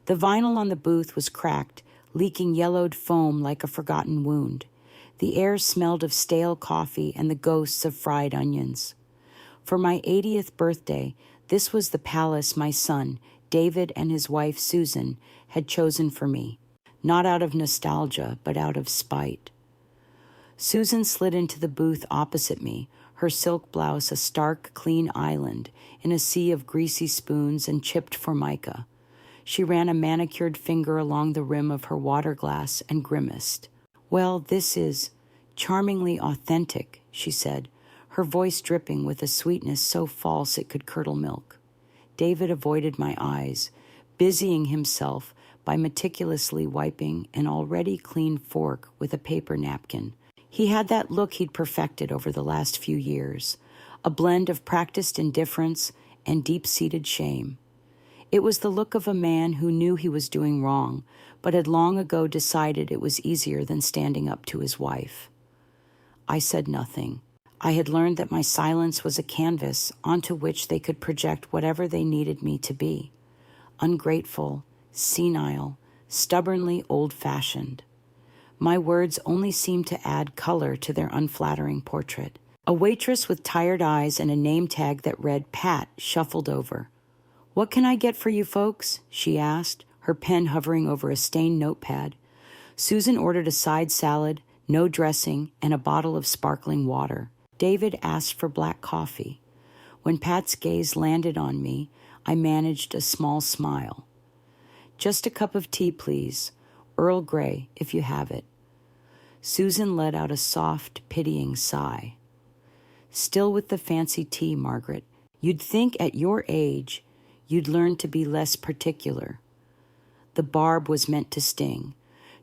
The vinyl on the booth was cracked, leaking yellowed foam like a forgotten wound. The air smelled of stale coffee and the ghosts of fried onions. For my 80th birthday, this was the palace my son, David, and his wife, Susan, had chosen for me, not out of nostalgia, but out of spite. Susan slid into the booth opposite me, her silk blouse a stark, clean island in a sea of greasy spoons and chipped formica. She ran a manicured finger along the rim of her water glass and grimaced. "Well, this is charmingly authentic," she said, her voice dripping with a sweetness so false it could curdle milk. David avoided my eyes, busying himself by meticulously wiping an already clean fork with a paper napkin. He had that look he'd perfected over the last few years, a blend of practiced indifference and deep-seated shame. It was the look of a man who knew he was doing wrong, but had long ago decided it was easier than standing up to his wife. I said nothing. I had learned that my silence was a canvas onto which they could project whatever they needed me to be. Ungrateful, senile, stubbornly old-fashioned. My words only seemed to add color to their unflattering portrait. A waitress with tired eyes and a name tag that read Pat shuffled over. "What can I get for you folks?" she asked, her pen hovering over a stained notepad. Susan ordered a side salad, no dressing, and a bottle of sparkling water. David asked for black coffee. When Pat's gaze landed on me, I managed a small smile. "Just a cup of tea, please. Earl Grey, if you have it." Susan let out a soft, pitying sigh. "Still with the fancy tea, Margaret. You'd think at your age you'd learn to be less particular." The barb was meant to sting,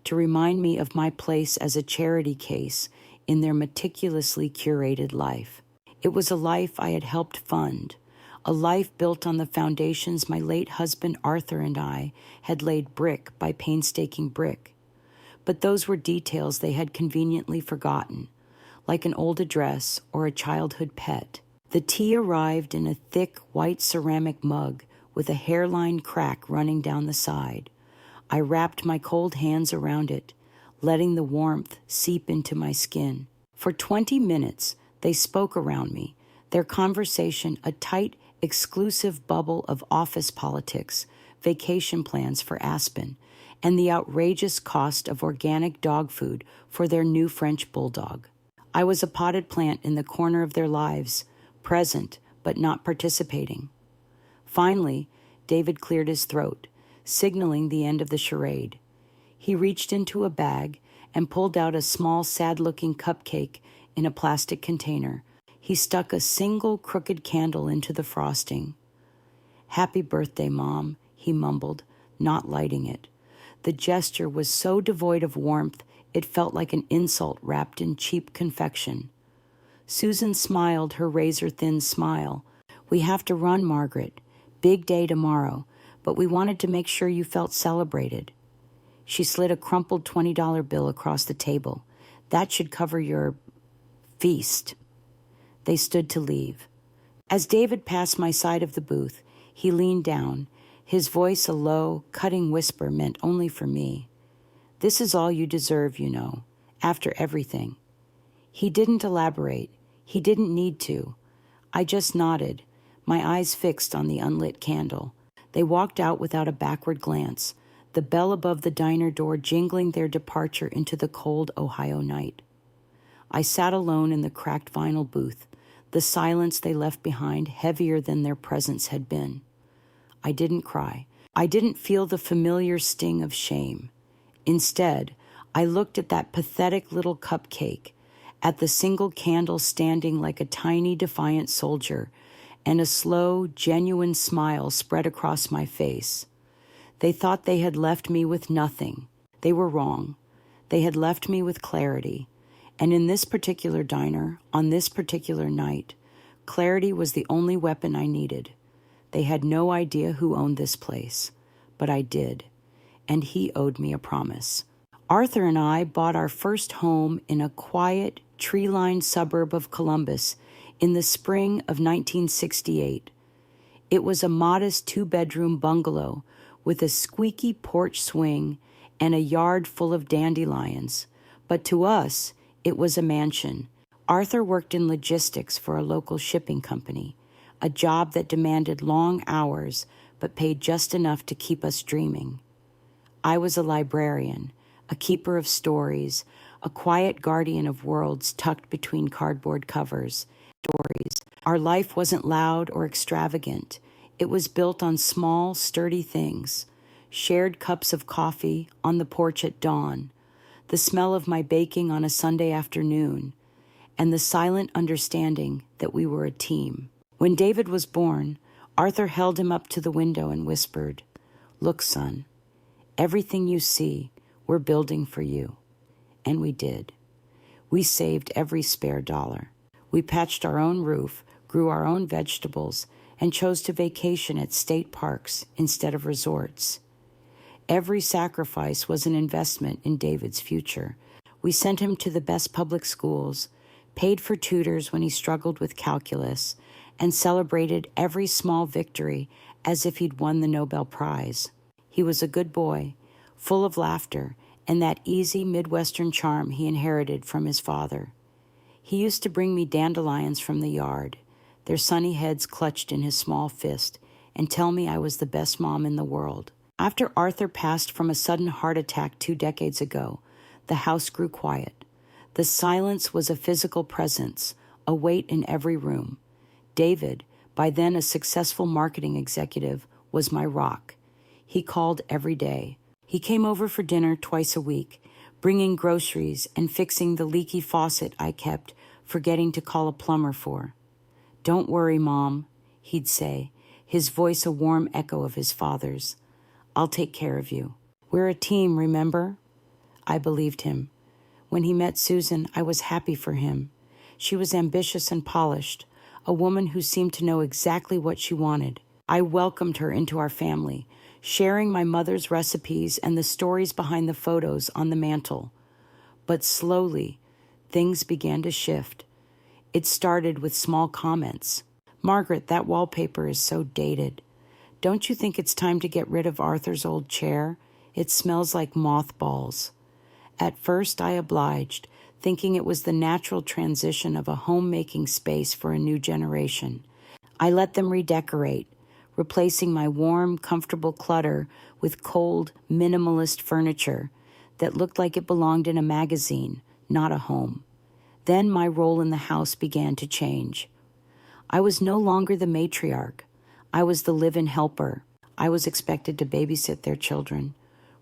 to remind me of my place as a charity case in their meticulously curated life. It was a life I had helped fund, a life built on the foundations my late husband Arthur and I had laid brick by painstaking brick. But those were details they had conveniently forgotten, like an old address or a childhood pet. The tea arrived in a thick white ceramic mug with a hairline crack running down the side. I wrapped my cold hands around it, letting the warmth seep into my skin. For 20 minutes, they spoke around me, their conversation a tight, exclusive bubble of office politics, vacation plans for Aspen, and the outrageous cost of organic dog food for their new French bulldog. I was a potted plant in the corner of their lives, present but not participating. Finally, David cleared his throat, signaling the end of the charade. He reached into a bag and pulled out a small, sad-looking cupcake in a plastic container. He stuck a single crooked candle into the frosting. "Happy birthday, Mom," he mumbled, not lighting it. The gesture was so devoid of warmth, it felt like an insult wrapped in cheap confection. Susan smiled her razor-thin smile. "We have to run, Margaret. Big day tomorrow, but we wanted to make sure you felt celebrated." She slid a crumpled $20 bill across the table. "That should cover your feast." They stood to leave. As David passed my side of the booth, he leaned down, his voice a low, cutting whisper meant only for me. "This is all you deserve, you know, after everything." He didn't elaborate. He didn't need to. I just nodded, my eyes fixed on the unlit candle. They walked out without a backward glance, the bell above the diner door jingling their departure into the cold Ohio night. I sat alone in the cracked vinyl booth, the silence they left behind heavier than their presence had been. I didn't cry. I didn't feel the familiar sting of shame. Instead, I looked at that pathetic little cupcake, at the single candle standing like a tiny defiant soldier, and a slow, genuine smile spread across my face. They thought they had left me with nothing. They were wrong. They had left me with clarity. And in this particular diner, on this particular night, clarity was the only weapon I needed. They had no idea who owned this place, but I did, and he owed me a promise. Arthur and I bought our first home in a quiet, tree-lined suburb of Columbus in the spring of 1968. It was a modest 2-bedroom bungalow with a squeaky porch swing and a yard full of dandelions. But to us, it was a mansion. Arthur worked in logistics for a local shipping company, a job that demanded long hours but paid just enough to keep us dreaming. I was a librarian, a keeper of stories, a quiet guardian of worlds tucked between cardboard covers. Our life wasn't loud or extravagant. It was built on small, sturdy things. Shared cups of coffee on the porch at dawn, the smell of my baking on a Sunday afternoon, and the silent understanding that we were a team. When David was born, Arthur held him up to the window and whispered, "Look, son, everything you see, we're building for you." And we did. We saved every spare dollar. We patched our own roof, grew our own vegetables, and chose to vacation at state parks instead of resorts. Every sacrifice was an investment in David's future. We sent him to the best public schools, paid for tutors when he struggled with calculus, and celebrated every small victory as if he'd won the Nobel Prize. He was a good boy, full of laughter and that easy Midwestern charm he inherited from his father. He used to bring me dandelions from the yard, their sunny heads clutched in his small fist, and tell me I was the best mom in the world. After Arthur passed from a sudden heart attack 2 decades ago, the house grew quiet. The silence was a physical presence, a weight in every room. David, by then a successful marketing executive, was my rock. He called every day. He came over for dinner twice a week, bringing groceries and fixing the leaky faucet I kept forgetting to call a plumber for. "Don't worry, Mom," he'd say, his voice a warm echo of his father's. "I'll take care of you. We're a team, remember?" I believed him. When he met Susan, I was happy for him. She was ambitious and polished, a woman who seemed to know exactly what she wanted. I welcomed her into our family, sharing my mother's recipes and the stories behind the photos on the mantle. But slowly, things began to shift. It started with small comments. "Margaret, that wallpaper is so dated. Don't you think it's time to get rid of Arthur's old chair? It smells like mothballs." At first I obliged, thinking it was the natural transition of a homemaking space for a new generation. I let them redecorate, replacing my warm, comfortable clutter with cold, minimalist furniture that looked like it belonged in a magazine, not a home. Then my role in the house began to change. I was no longer the matriarch. I was the live-in helper. I was expected to babysit their children,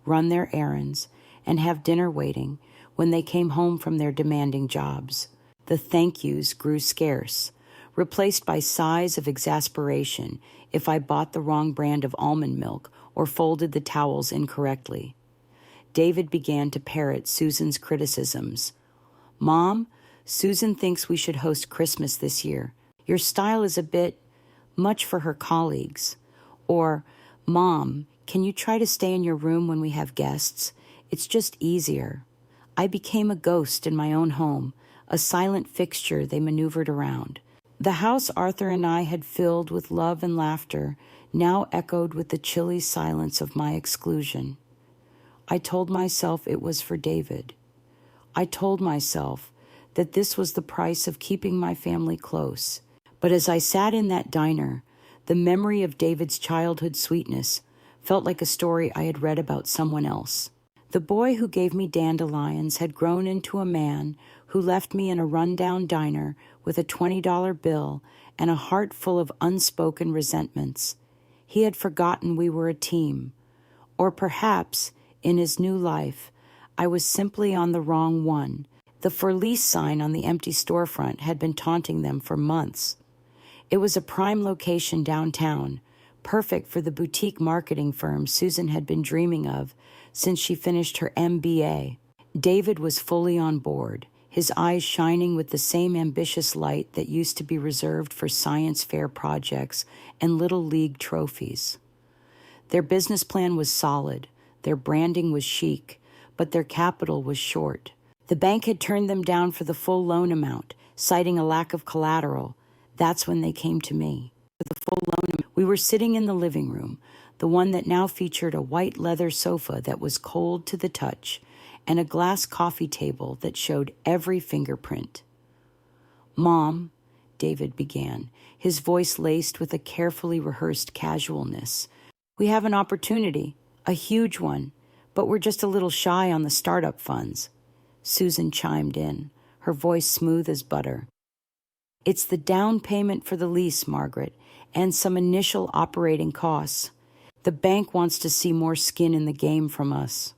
run their errands, and have dinner waiting when they came home from their demanding jobs. The thank yous grew scarce, replaced by sighs of exasperation if I bought the wrong brand of almond milk or folded the towels incorrectly. David began to parrot Susan's criticisms. "Mom, Susan thinks we should host Christmas this year. Your style is a bit much for her colleagues." Or, "Mom, can you try to stay in your room when we have guests? It's just easier." I became a ghost in my own home, a silent fixture they maneuvered around. The house Arthur and I had filled with love and laughter now echoed with the chilly silence of my exclusion. I told myself it was for David. I told myself that this was the price of keeping my family close. But as I sat in that diner, the memory of David's childhood sweetness felt like a story I had read about someone else. The boy who gave me dandelions had grown into a man who left me in a rundown diner with a $20 bill and a heart full of unspoken resentments. He had forgotten we were a team. Or perhaps, in his new life, I was simply on the wrong one. The for lease sign on the empty storefront had been taunting them for months. It was a prime location downtown, perfect for the boutique marketing firm Susan had been dreaming of since she finished her MBA. David was fully on board, his eyes shining with the same ambitious light that used to be reserved for science fair projects and little league trophies. Their business plan was solid, their branding was chic, but their capital was short. The bank had turned them down for the full loan amount, citing a lack of collateral. That's when they came to me. For the full loan amount. We were sitting in the living room, the one that now featured a white leather sofa that was cold to the touch and a glass coffee table that showed every fingerprint. "Mom," David began, his voice laced with a carefully rehearsed casualness, "we have an opportunity, a huge one, but we're just a little shy on the startup funds." Susan chimed in, her voice smooth as butter. "It's the down payment for the lease, Margaret, and some initial operating costs. The bank wants to see more skin in the game from us."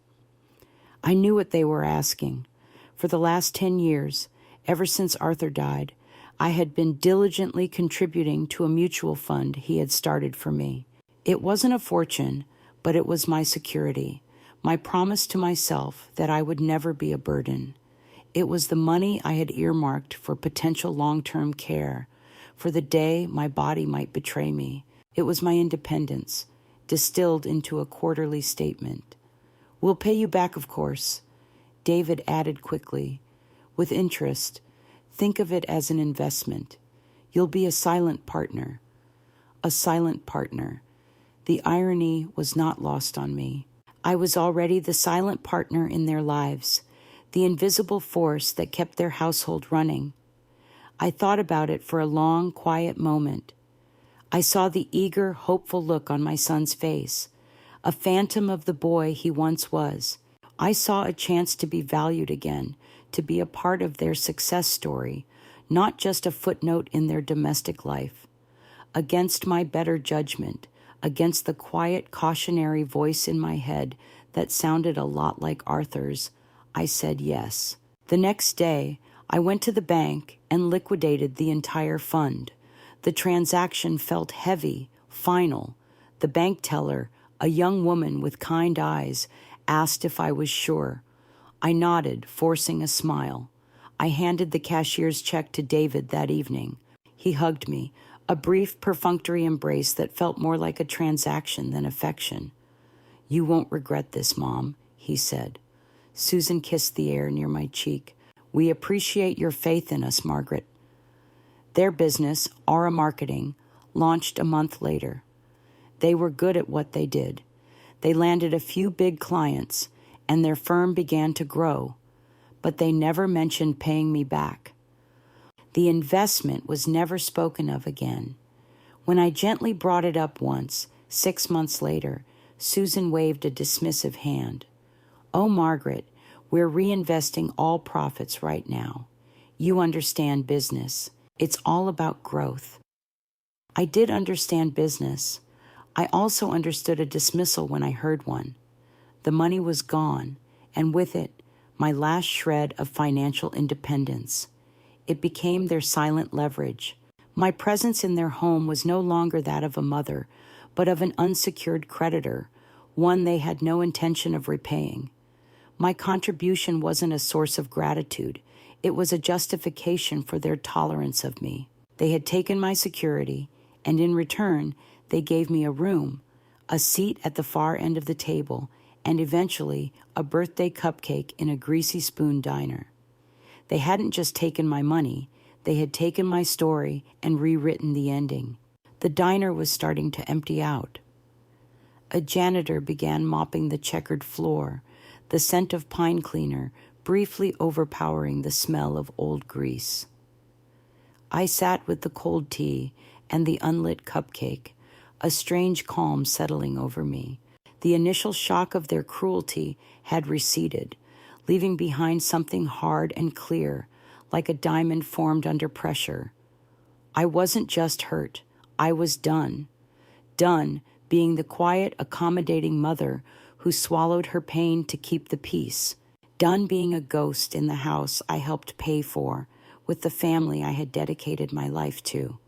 I knew what they were asking. For the last 10 years, ever since Arthur died, I had been diligently contributing to a mutual fund he had started for me. It wasn't a fortune, but it was my security, my promise to myself that I would never be a burden. It was the money I had earmarked for potential long-term care, for the day my body might betray me. It was my independence, distilled into a quarterly statement. "We'll pay you back, of course," David added quickly. "With interest. Think of it as an investment. You'll be a silent partner." A silent partner. The irony was not lost on me. I was already the silent partner in their lives, the invisible force that kept their household running. I thought about it for a long, quiet moment. I saw the eager, hopeful look on my son's face, a phantom of the boy he once was. I saw a chance to be valued again, to be a part of their success story, not just a footnote in their domestic life. Against my better judgment, against the quiet, cautionary voice in my head that sounded a lot like Arthur's, I said yes. The next day, I went to the bank and liquidated the entire fund. The transaction felt heavy, final. The bank teller, a young woman with kind eyes, asked if I was sure. I nodded, forcing a smile. I handed the cashier's check to David that evening. He hugged me, a brief, perfunctory embrace that felt more like a transaction than affection. "You won't regret this, Mom," he said. Susan kissed the air near my cheek. "We appreciate your faith in us, Margaret." Their business, Aura Marketing, launched a month later. They were good at what they did. They landed a few big clients, and their firm began to grow, but they never mentioned paying me back. The investment was never spoken of again. When I gently brought it up once, 6 months later, Susan waved a dismissive hand. "Oh, Margaret, we're reinvesting all profits right now. You understand business. It's all about growth." I did understand business. I also understood a dismissal when I heard one. The money was gone, and with it, my last shred of financial independence. It became their silent leverage. My presence in their home was no longer that of a mother, but of an unsecured creditor, one they had no intention of repaying. My contribution wasn't a source of gratitude. It was a justification for their tolerance of me. They had taken my security, and in return, they gave me a room, a seat at the far end of the table, and eventually a birthday cupcake in a greasy spoon diner. They hadn't just taken my money, they had taken my story and rewritten the ending. The diner was starting to empty out. A janitor began mopping the checkered floor, the scent of pine cleaner briefly overpowering the smell of old grease. I sat with the cold tea and the unlit cupcake, a strange calm settling over me. The initial shock of their cruelty had receded, leaving behind something hard and clear, like a diamond formed under pressure. I wasn't just hurt. I was done. Done being the quiet, accommodating mother who swallowed her pain to keep the peace. Done being a ghost in the house I helped pay for, with the family I had dedicated my life to.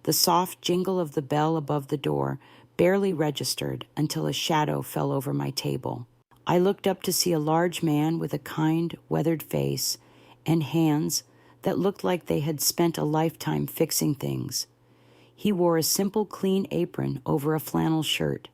The soft jingle of the bell above the door barely registered until a shadow fell over my table. I looked up to see a large man with a kind, weathered face and hands that looked like they had spent a lifetime fixing things. He wore a simple, clean apron over a flannel shirt.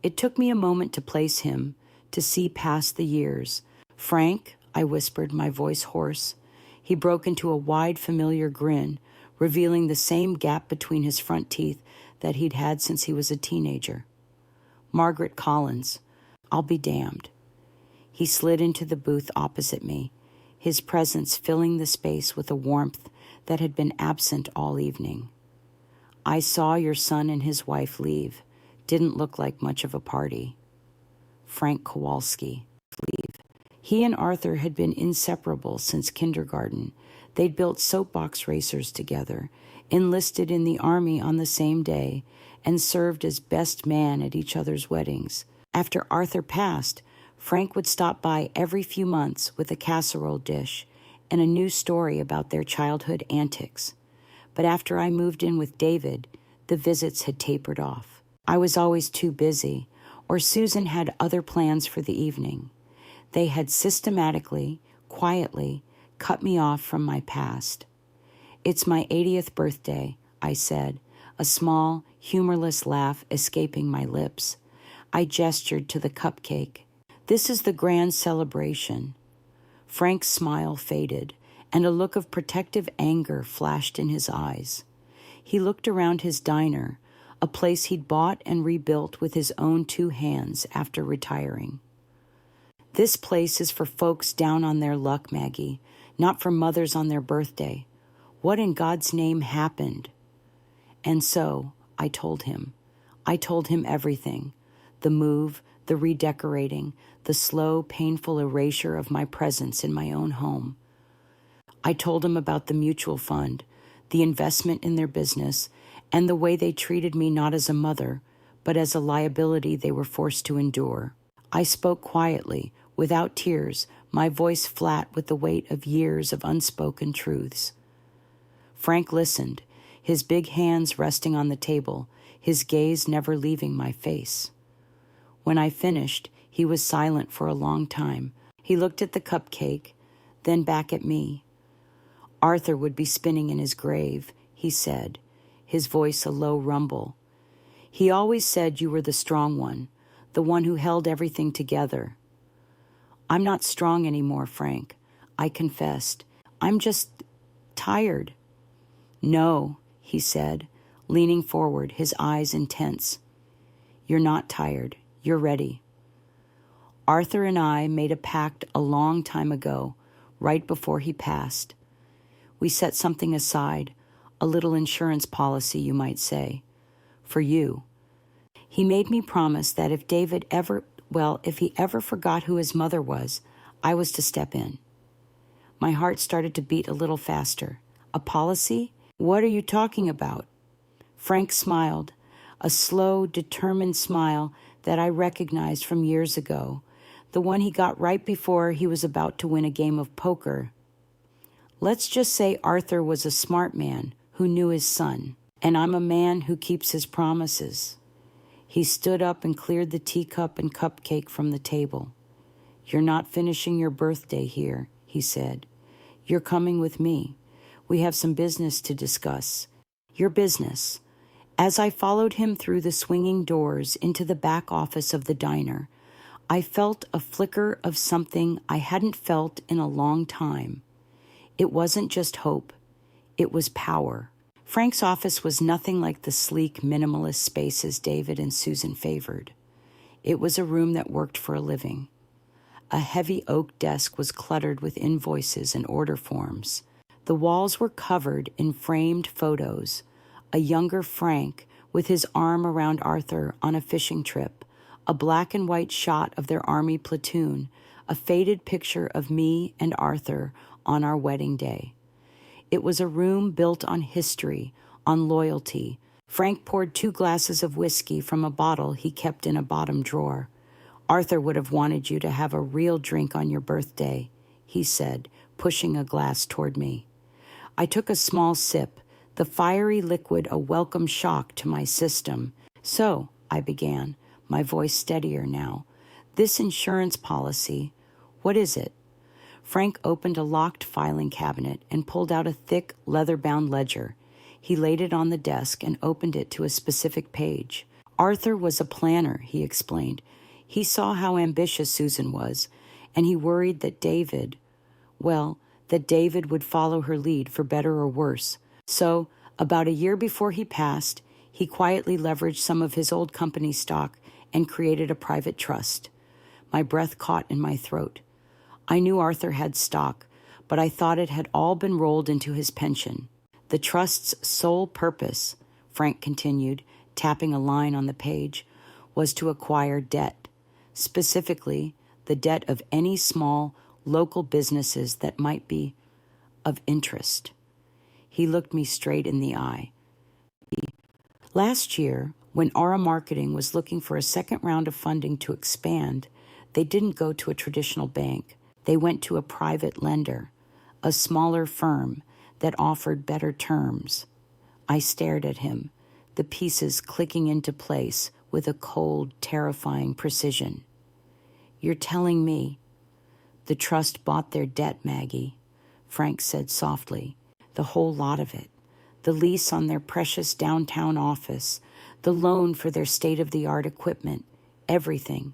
It took me a moment to place him, to see past the years. "Frank," I whispered, my voice hoarse. He broke into a wide, familiar grin, revealing the same gap between his front teeth that he'd had since he was a teenager. Margaret Collins. I'll be damned. He slid into the booth opposite me, his presence filling the space with a warmth that had been absent all evening. I saw your son and his wife leave. Didn't look like much of a party. Frank Kowalski. Leave. He and Arthur had been inseparable since kindergarten. They'd built soapbox racers together, enlisted in the Army on the same day, and served as best man at each other's weddings. After Arthur passed, Frank would stop by every few months with a casserole dish and a new story about their childhood antics. But after I moved in with David, the visits had tapered off. I was always too busy, or Susan had other plans for the evening. They had systematically, quietly, cut me off from my past. It's my 80th birthday, I said, a small, humorless laugh escaping my lips. I gestured to the cupcake. This is the grand celebration. Frank's smile faded, and a look of protective anger flashed in his eyes. He looked around his diner, a place he'd bought and rebuilt with his own 2 hands after retiring. This place is for folks down on their luck, Maggie, not for mothers on their birthday. What in God's name happened? And so, I told him. I told him everything. The move, the redecorating, the slow, painful erasure of my presence in my own home. I told him about the mutual fund, the investment in their business, and the way they treated me not as a mother, but as a liability they were forced to endure. I spoke quietly, without tears, my voice flat with the weight of years of unspoken truths. Frank listened, his big hands resting on the table, his gaze never leaving my face. When I finished, he was silent for a long time. He looked at the cupcake, then back at me. Arthur would be spinning in his grave, he said, his voice a low rumble. He always said you were the strong one, the one who held everything together. I'm not strong anymore, Frank, I confessed. I'm just tired. No, he said, leaning forward, his eyes intense. You're not tired. You're ready. Arthur and I made a pact a long time ago, right before he passed. We set something aside, a little insurance policy, you might say, for you. He made me promise that if he ever forgot who his mother was, I was to step in. My heart started to beat a little faster. A policy? What are you talking about? Frank smiled, a slow, determined smile that I recognized from years ago, the one he got right before he was about to win a game of poker. Let's just say Arthur was a smart man who knew his son, and I'm a man who keeps his promises. He stood up and cleared the teacup and cupcake from the table. You're not finishing your birthday here, he said. You're coming with me. We have some business to discuss. Your business. As I followed him through the swinging doors into the back office of the diner, I felt a flicker of something I hadn't felt in a long time. It wasn't just hope. It was power. Frank's office was nothing like the sleek, minimalist spaces David and Susan favored. It was a room that worked for a living. A heavy oak desk was cluttered with invoices and order forms. The walls were covered in framed photos. A younger Frank with his arm around Arthur on a fishing trip, a black and white shot of their army platoon, a faded picture of me and Arthur on our wedding day. It was a room built on history, on loyalty. Frank poured 2 glasses of whiskey from a bottle he kept in a bottom drawer. Arthur would have wanted you to have a real drink on your birthday, he said, pushing a glass toward me. I took a small sip, the fiery liquid a welcome shock to my system. So, I began, my voice steadier now, this insurance policy, what is it? Frank opened a locked filing cabinet and pulled out a thick, leather-bound ledger. He laid it on the desk and opened it to a specific page. Arthur was a planner, he explained. He saw how ambitious Susan was, and he worried that David would follow her lead for better or worse. So, about a year before he passed, he quietly leveraged some of his old company stock and created a private trust. My breath caught in my throat. I knew Arthur had stock, but I thought it had all been rolled into his pension. The trust's sole purpose, Frank continued, tapping a line on the page, was to acquire debt, specifically the debt of any small local businesses that might be of interest. He looked me straight in the eye. Last year, when Aura Marketing was looking for a second round of funding to expand, they didn't go to a traditional bank. They went to a private lender, a smaller firm that offered better terms. I stared at him, the pieces clicking into place with a cold, terrifying precision. You're telling me the trust bought their debt, Maggie, Frank said softly. The whole lot of it. The lease on their precious downtown office, the loan for their state-of-the-art equipment, everything.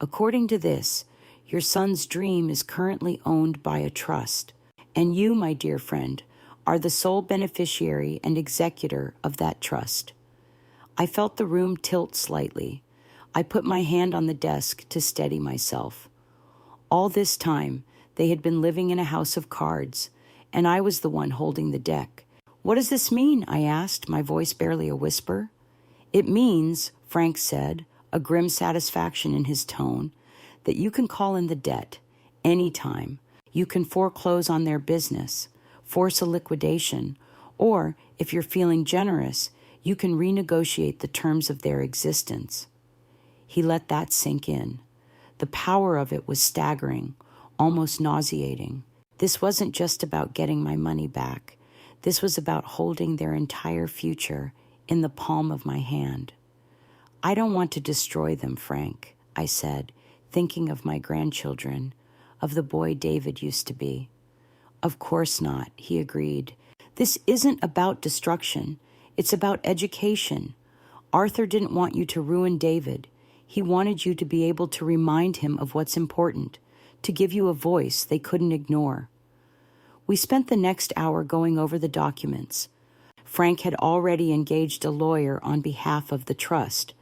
According to this, your son's dream is currently owned by a trust, and you, my dear friend, are the sole beneficiary and executor of that trust. I felt the room tilt slightly. I put my hand on the desk to steady myself. All this time, they had been living in a house of cards, and I was the one holding the deck. What does this mean? I asked, my voice barely a whisper. It means, Frank said, a grim satisfaction in his tone, that you can call in the debt anytime. You can foreclose on their business, force a liquidation, or, if you're feeling generous, you can renegotiate the terms of their existence. He let that sink in. The power of it was staggering, almost nauseating. This wasn't just about getting my money back. This was about holding their entire future in the palm of my hand. I don't want to destroy them, Frank, I said, thinking of my grandchildren, of the boy David used to be. Of course not, he agreed. This isn't about destruction. It's about education. Arthur didn't want you to ruin David. He wanted you to be able to remind him of what's important, to give you a voice they couldn't ignore. We spent the next hour going over the documents. Frank had already engaged a lawyer on behalf of the trust,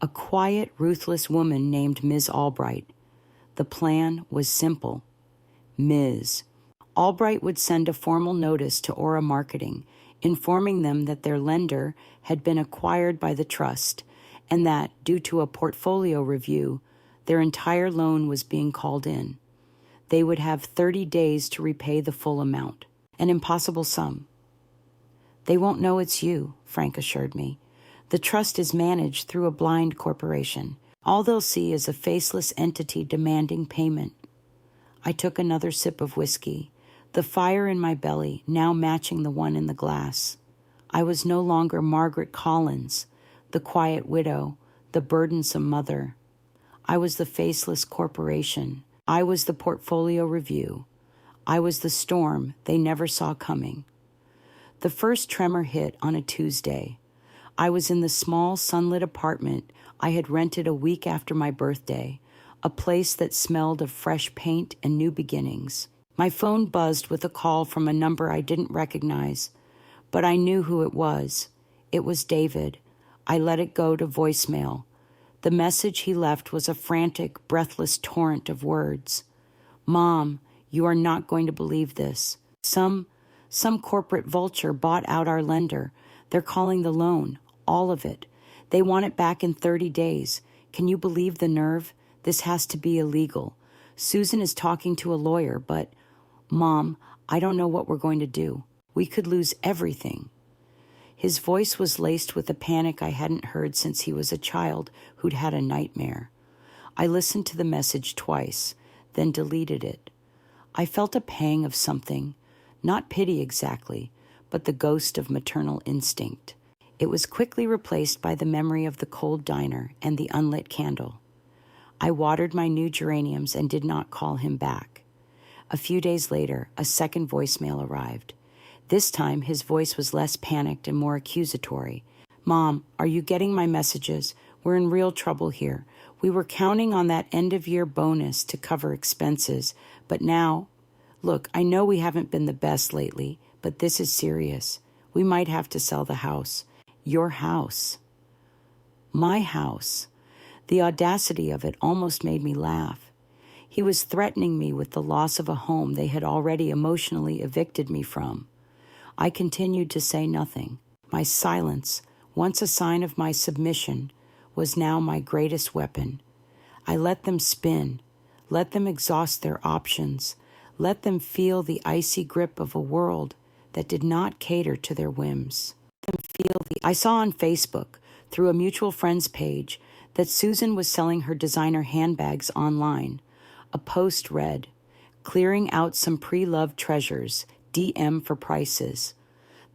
a quiet, ruthless woman named Ms. Albright. The plan was simple. Ms. Albright would send a formal notice to Aura Marketing, informing them that their lender had been acquired by the trust and that, due to a portfolio review, their entire loan was being called in. They would have 30 days to repay the full amount, an impossible sum. They won't know it's you, Frank assured me. The trust is managed through a blind corporation. All they'll see is a faceless entity demanding payment. I took another sip of whiskey, the fire in my belly now matching the one in the glass. I was no longer Margaret Collins, the quiet widow, the burdensome mother. I was the faceless corporation. I was the portfolio review. I was the storm they never saw coming. The first tremor hit on a Tuesday. I was in the small sunlit apartment I had rented a week after my birthday, a place that smelled of fresh paint and new beginnings. My phone buzzed with a call from a number I didn't recognize, but I knew who it was. It was David. I let it go to voicemail. The message he left was a frantic, breathless torrent of words. Mom, you are not going to believe this. Some corporate vulture bought out our lender. They're calling the loan, all of it. They want it back in 30 days. Can you believe the nerve? This has to be illegal. Susan is talking to a lawyer, but, Mom, I don't know what we're going to do. We could lose everything. His voice was laced with a panic I hadn't heard since he was a child who'd had a nightmare. I listened to the message twice, then deleted it. I felt a pang of something, not pity exactly, but the ghost of maternal instinct. It was quickly replaced by the memory of the cold diner and the unlit candle. I watered my new geraniums and did not call him back. A few days later, a second voicemail arrived. This time, his voice was less panicked and more accusatory. Mom, are you getting my messages? We're in real trouble here. We were counting on that end-of-year bonus to cover expenses, but now, look, I know we haven't been the best lately, but this is serious. We might have to sell the house. Your house. My house. The audacity of it almost made me laugh. He was threatening me with the loss of a home they had already emotionally evicted me from. I continued to say nothing. My silence, once a sign of my submission, was now my greatest weapon. I let them spin, let them exhaust their options, let them feel the icy grip of a world that did not cater to their whims. I saw on Facebook, through a mutual friend's page, that Susan was selling her designer handbags online. A post read, "Clearing out some pre-loved treasures, DM for prices."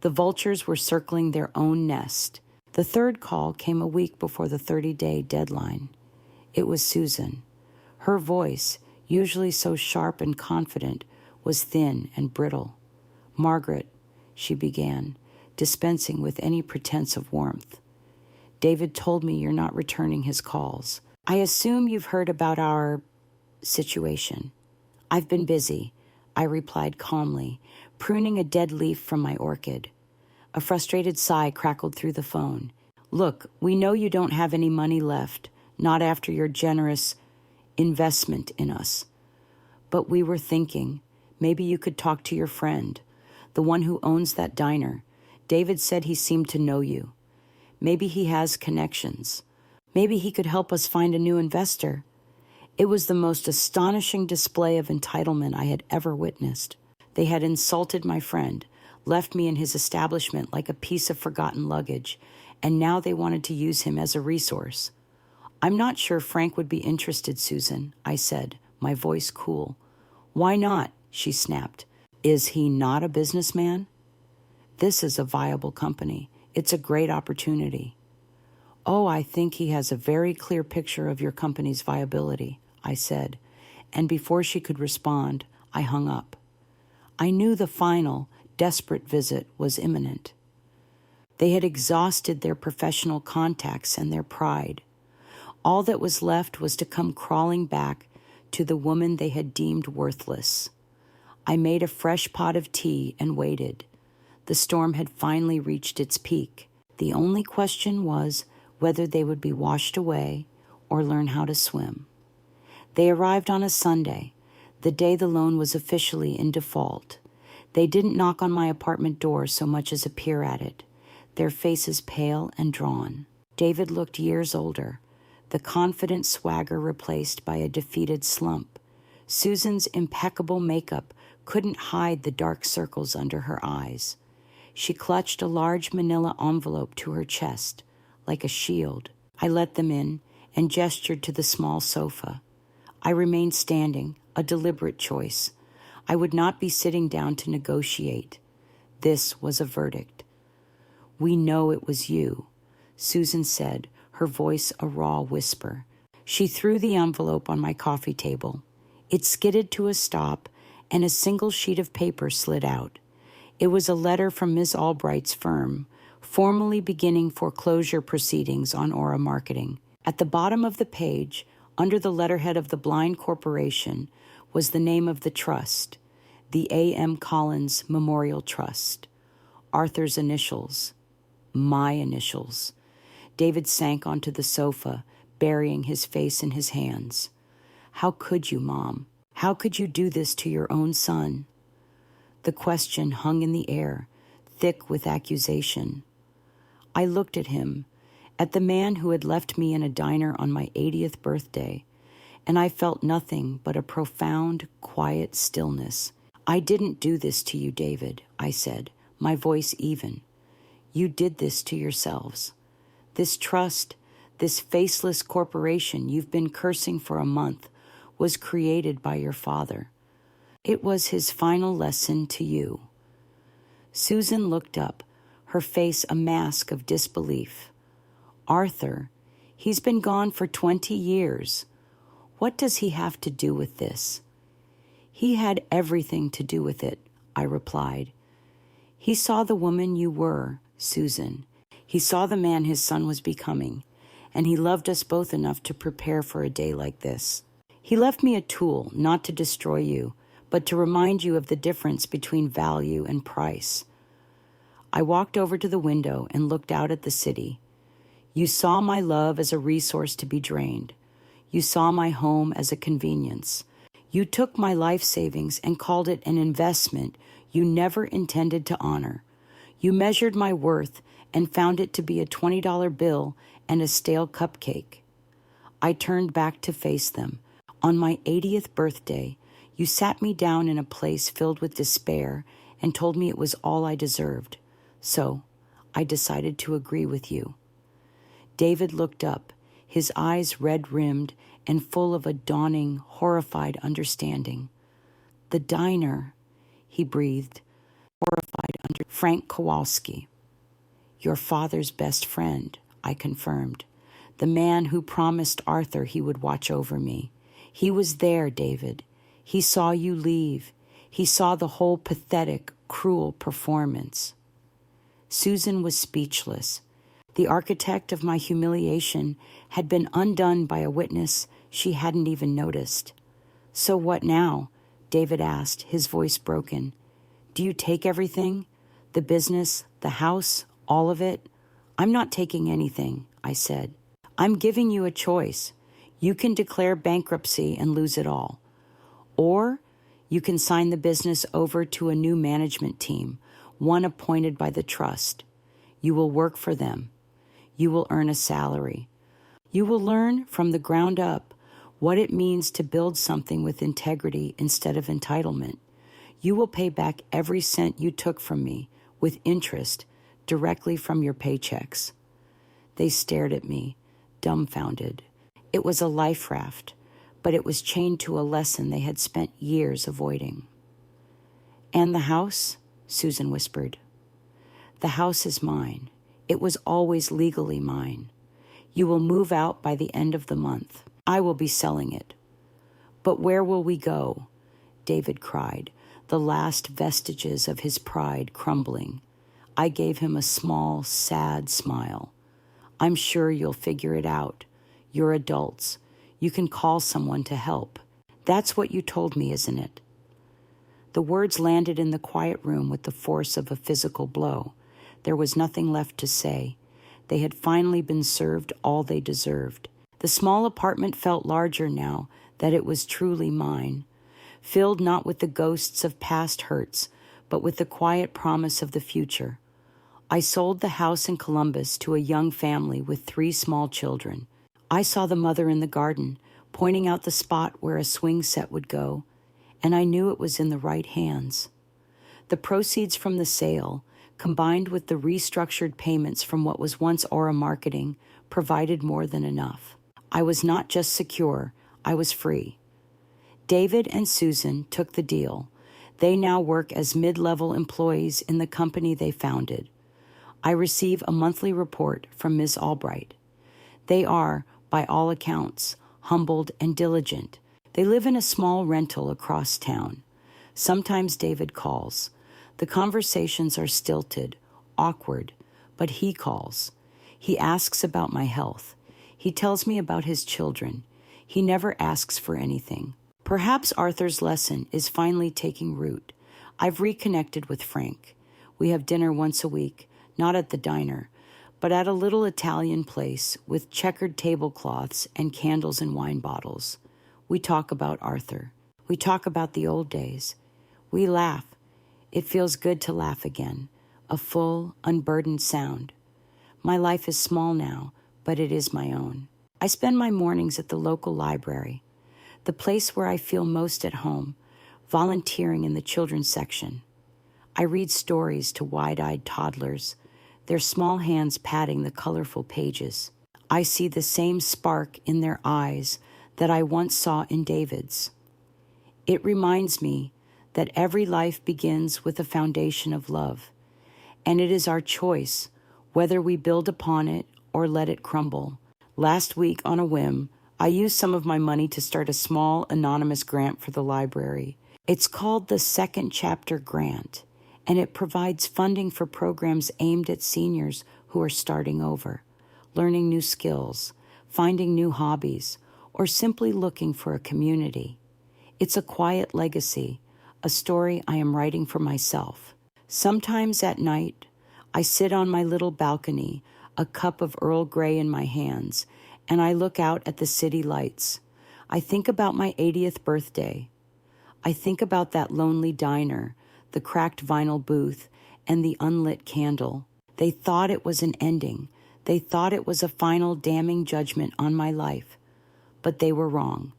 The vultures were circling their own nest. The third call came a week before the 30-day deadline. It was Susan. Her voice, usually so sharp and confident, was thin and brittle. "Margaret," she began, dispensing with any pretense of warmth. "David told me you're not returning his calls. I assume you've heard about our situation." "I've been busy," I replied calmly, pruning a dead leaf from my orchid. A frustrated sigh crackled through the phone. "Look, we know you don't have any money left, not after your generous investment in us. But we were thinking, maybe you could talk to your friend, the one who owns that diner. David said he seemed to know you. Maybe he has connections. Maybe he could help us find a new investor." It was the most astonishing display of entitlement I had ever witnessed. They had insulted my friend, left me in his establishment like a piece of forgotten luggage, and now they wanted to use him as a resource. "I'm not sure Frank would be interested, Susan," I said, my voice cool. "Why not?" she snapped. "Is he not a businessman?" "This is a viable company. It's a great opportunity." "Oh, I think he has a very clear picture of your company's viability," I said, and before she could respond, I hung up. I knew the final, desperate visit was imminent. They had exhausted their professional contacts and their pride. All that was left was to come crawling back to the woman they had deemed worthless. I made a fresh pot of tea and waited. The storm had finally reached its peak. The only question was whether they would be washed away or learn how to swim. They arrived on a Sunday, the day the loan was officially in default. They didn't knock on my apartment door so much as appear at it, their faces pale and drawn. David looked years older, the confident swagger replaced by a defeated slump. Susan's impeccable makeup couldn't hide the dark circles under her eyes. She clutched a large manila envelope to her chest, like a shield. I let them in and gestured to the small sofa. I remained standing, a deliberate choice. I would not be sitting down to negotiate. This was a verdict. "We know it was you," Susan said, her voice a raw whisper. She threw the envelope on my coffee table. It skidded to a stop, and a single sheet of paper slid out. It was a letter from Ms. Albright's firm, formally beginning foreclosure proceedings on Aura Marketing. At the bottom of the page, under the letterhead of the Blind Corporation, was the name of the trust, the A.M. Collins Memorial Trust. Arthur's initials, my initials. David sank onto the sofa, burying his face in his hands. "How could you, Mom? How could you do this to your own son?" The question hung in the air, thick with accusation. I looked at him, at the man who had left me in a diner on my 80th birthday, and I felt nothing but a profound, quiet stillness. "I didn't do this to you, David," I said, my voice even. "You did this to yourselves. This trust, this faceless corporation you've been cursing for a month, was created by your father. It was his final lesson to you." Susan looked up, her face a mask of disbelief. "Arthur, he's been gone for 20 years. What does he have to do with this?" "He had everything to do with it," I replied. "He saw the woman you were, Susan. He saw the man his son was becoming, and he loved us both enough to prepare for a day like this. He left me a tool not to destroy you, but to remind you of the difference between value and price." I walked over to the window and looked out at the city. You saw my love as a resource to be drained. You saw my home as a convenience. You took my life savings and called it an investment you never intended to honor. You measured my worth and found it to be a $20 bill and a stale cupcake. I turned back to face them. On my 80th birthday, you sat me down in a place filled with despair and told me it was all I deserved. So, I decided to agree with you. David looked up, his eyes red-rimmed and full of a dawning, horrified understanding. The diner, he breathed, horrified under Frank Kowalski. Your father's best friend, I confirmed. The man who promised Arthur he would watch over me. He was there, David. He saw you leave. He saw the whole pathetic, cruel performance. Susan was speechless. The architect of my humiliation had been undone by a witness she hadn't even noticed. So what now? David asked, his voice broken. Do you take everything? The business, the house, all of it? I'm not taking anything, I said. I'm giving you a choice. You can declare bankruptcy and lose it all. Or you can sign the business over to a new management team, one appointed by the trust. You will work for them. You will earn a salary. You will learn from the ground up what it means to build something with integrity instead of entitlement. You will pay back every cent you took from me with interest directly from your paychecks. They stared at me, dumbfounded. It was a life raft, but it was chained to a lesson they had spent years avoiding. And the house? Susan whispered. The house is mine. It was always legally mine. You will move out by the end of the month. I will be selling it. But where will we go? David cried, the last vestiges of his pride crumbling. I gave him a small, sad smile. I'm sure you'll figure it out. You're adults. You can call someone to help. That's what you told me, isn't it? The words landed in the quiet room with the force of a physical blow. There was nothing left to say. They had finally been served all they deserved. The small apartment felt larger now that it was truly mine, filled not with the ghosts of past hurts, but with the quiet promise of the future. I sold the house in Columbus to a young family with 3 small children. I saw the mother in the garden, pointing out the spot where a swing set would go, and I knew it was in the right hands. The proceeds from the sale, combined with the restructured payments from what was once Aura Marketing, provided more than enough. I was not just secure, I was free. David and Susan took the deal. They now work as mid-level employees in the company they founded. I receive a monthly report from Ms. Albright. They are, by all accounts, humbled and diligent. They live in a small rental across town. Sometimes David calls. The conversations are stilted, awkward, but he calls. He asks about my health. He tells me about his children. He never asks for anything. Perhaps Arthur's lesson is finally taking root. I've reconnected with Frank. We have dinner once a week, not at the diner, but at a little Italian place with checkered tablecloths and candles and wine bottles. We talk about Arthur. We talk about the old days. We laugh. It feels good to laugh again, a full, unburdened sound. My life is small now, but it is my own. I spend my mornings at the local library, the place where I feel most at home, volunteering in the children's section. I read stories to wide-eyed toddlers, their small hands patting the colorful pages. I see the same spark in their eyes that I once saw in David's. It reminds me that every life begins with a foundation of love, and it is our choice whether we build upon it or let it crumble. Last week, on a whim, I used some of my money to start a small, anonymous grant for the library. It's called the Second Chapter Grant, and it provides funding for programs aimed at seniors who are starting over, learning new skills, finding new hobbies, or simply looking for a community. It's a quiet legacy, a story I am writing for myself. Sometimes at night, I sit on my little balcony a cup of Earl Grey in my hands, and I look out at the city lights. I think about my 80th birthday. I think about that lonely diner, the cracked vinyl booth, and the unlit candle. They thought it was an ending. They thought it was a final damning judgment on my life. But they were wrong.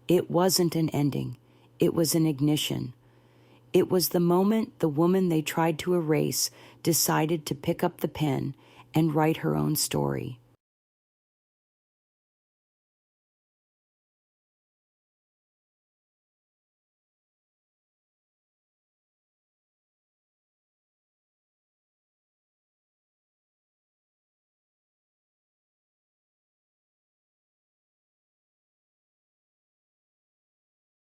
It wasn't an ending. It was an ignition. It was the moment the woman they tried to erase decided to pick up the pen and write her own story.